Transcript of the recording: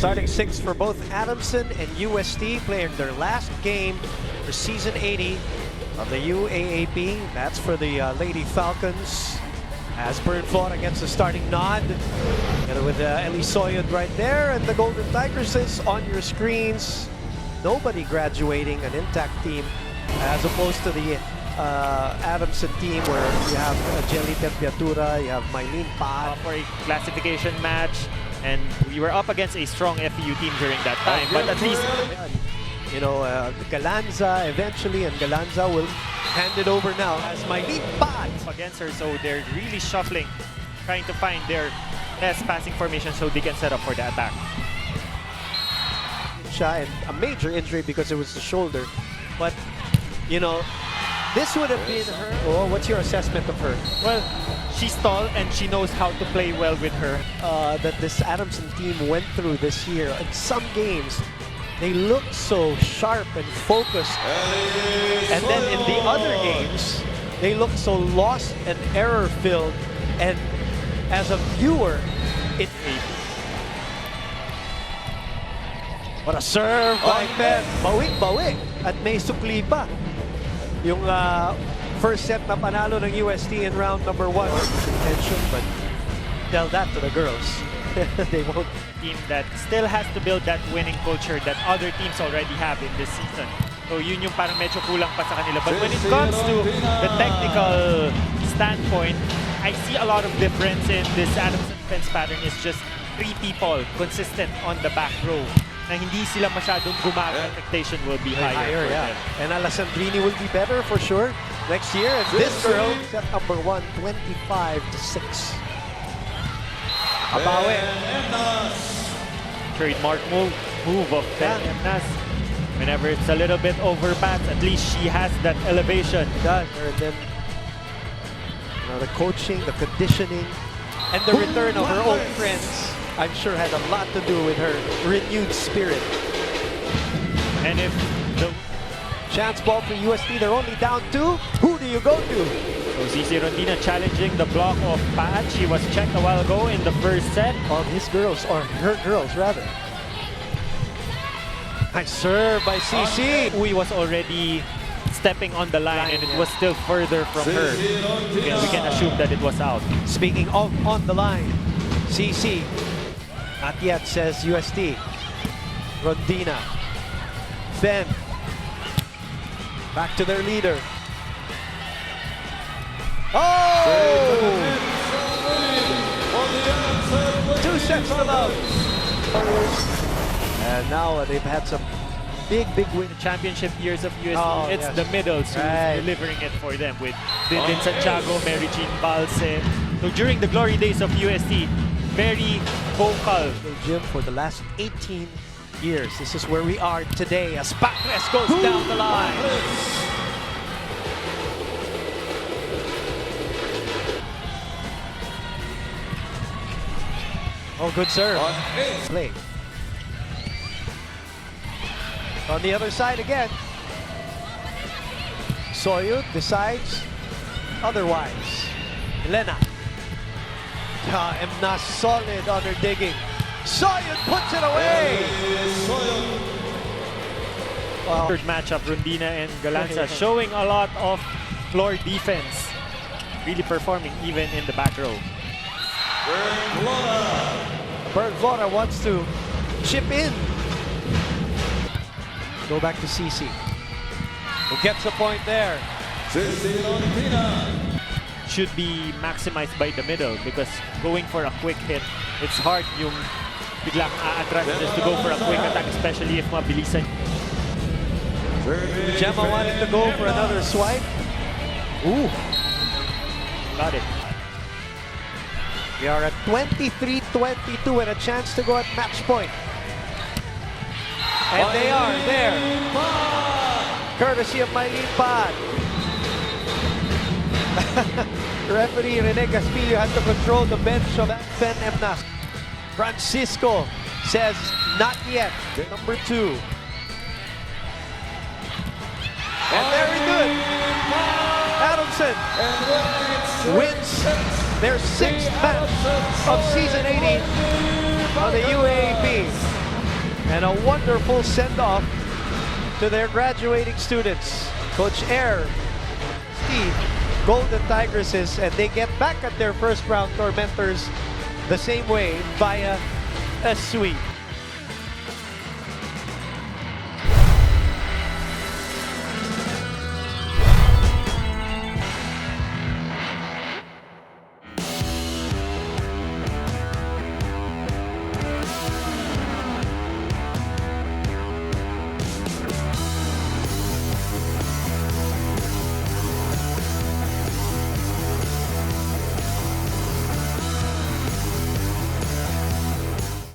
Starting six for both Adamson and UST playing their last game for season 80 of the UAAP. That's for the Lady Falcons. As Bern fought against the starting nod. Together with Eli Soyod right there and the Golden Tigresses on your screens. Nobody graduating, an intact team, as opposed to the Adamson team where you have Jelly Tempiatura, you have Mylene Paat. For a classification match, and we were up against a strong FEU team during that time, but at least, you know, Galanza eventually, and Galanza will hand it over now as Mylene Paat against her, so they're really shuffling, trying to find their best passing formation so they can set up for the attack. And a major injury because it was the shoulder, but you know, this would have been her. Oh, what's your assessment of her? Well, she's tall and she knows how to play well with her. That this Adamson team went through this year. In some games, they looked so sharp and focused. And then in the other games, they looked so lost and error-filled. And as a viewer, what a serve by Ben. Bawik-bawik. At may sukli pa. Yung first set na panalo ng UST in round number 1. Tension, but tell that to the girls. They won't. Team that still has to build that winning culture that other teams already have in this season. So yun yung parang medyo kulang pa sa kanila. But when it comes to the technical standpoint, I see a lot of difference in this Adamson defense pattern. It's just 3 people consistent on the back row. Na hindi sila masyadong gumagana, expectation will be higher. Yeah. And Alessandrini will be better for sure next year. And this girl, set number 1, 25-6. Abawe. Trademark move of Nas. Whenever it's a little bit overpassed, at least she has that elevation. And then the coaching, the conditioning, and the return of her old friends, I'm sure had a lot to do with her renewed spirit. And if the chance ball for UST, they're only down 2. Who do you go to? So CC Rondina challenging the block of Paat. She was checked a while ago in the first set. Of his girls, or her girls rather. Nice serve by CC. Uy was already stepping on the line, and it was still further from her. We can assume that it was out. Speaking of on the line, CC. Not yet, says UST. Rondina. Ben. Back to their leader. Oh! 2 sets to love. And now they've had some big wins. The championship years of UST, it's the middles who's delivering it for them with Dindin Santiago, Mary Jean Balse. So during the glory days of UST, very vocal. Gym for the last 18 years. This is where we are today as Pacres goes down the line. Oh, good serve. Play. On the other side again. Soyud decides otherwise. Elena. Emnas solid on her digging. Soyud puts it away! Third matchup, Rondina and Galanza showing a lot of floor defense. Really performing even in the back row. Bern Flora wants to chip in. Go back to CC. Who gets a point there? Should be maximized by the middle because going for a quick hit, it's hard yung biglang aatras just to go for a quick attack, especially if mabilisan. Jema wanted to go for another swipe. Ooh. Got it. We are at 23-22 and a chance to go at match point. And they are there. Courtesy of Mylene Paat. Referee Rene Castillo has to control the bench of Ben Emnas. Francisco says not yet. Number 2. And very good. Adamson wins their 6th match of season 80 of the UAAP. and a wonderful send-off to their graduating students. Coach Air, Steve, Golden Tigresses, and they get back at their first round tormentors the same way via a sweep.